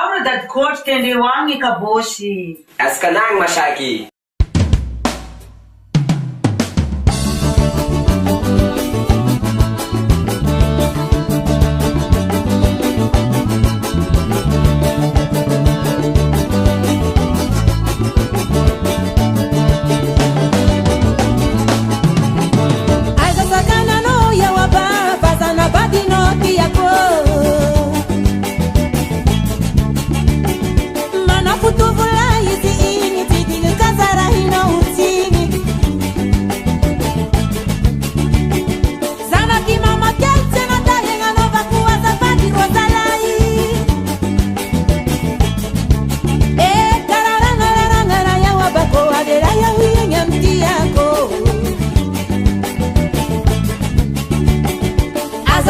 Aura dad coach tendewangi kabosi. As ka nang Mashaki.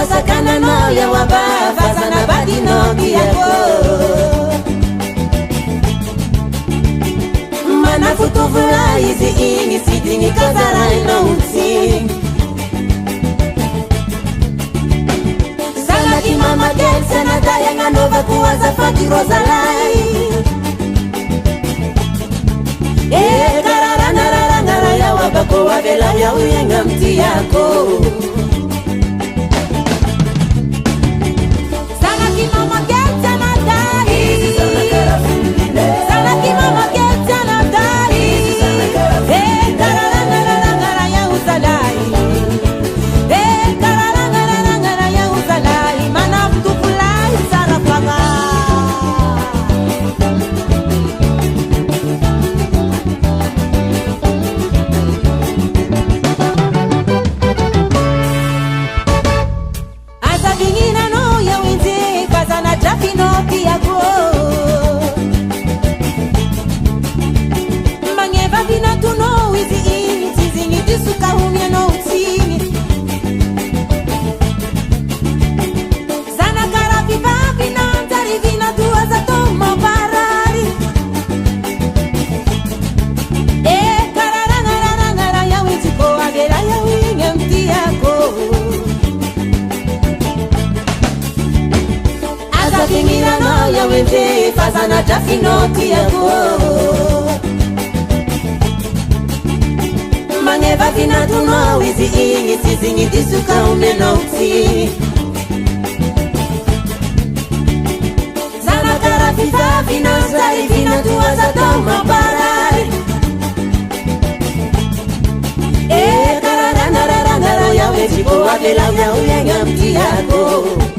Sakana no ya waba fazana badi no kiyako mana futuvula izi ingi sidingi kazara ino uti Salaki mama gen senata yanga nova kuwaza faki rozalai Kararana ya wabako wabela ya uyenga mti yako Fazana jafinoti yako Mangeva vina tuno wizi ingi Sizingi disuka umeno uti Zana kara fifa vina zari Vina tuwaza toma parari Kararana ya wejiko Wakela ya uyenga mti yako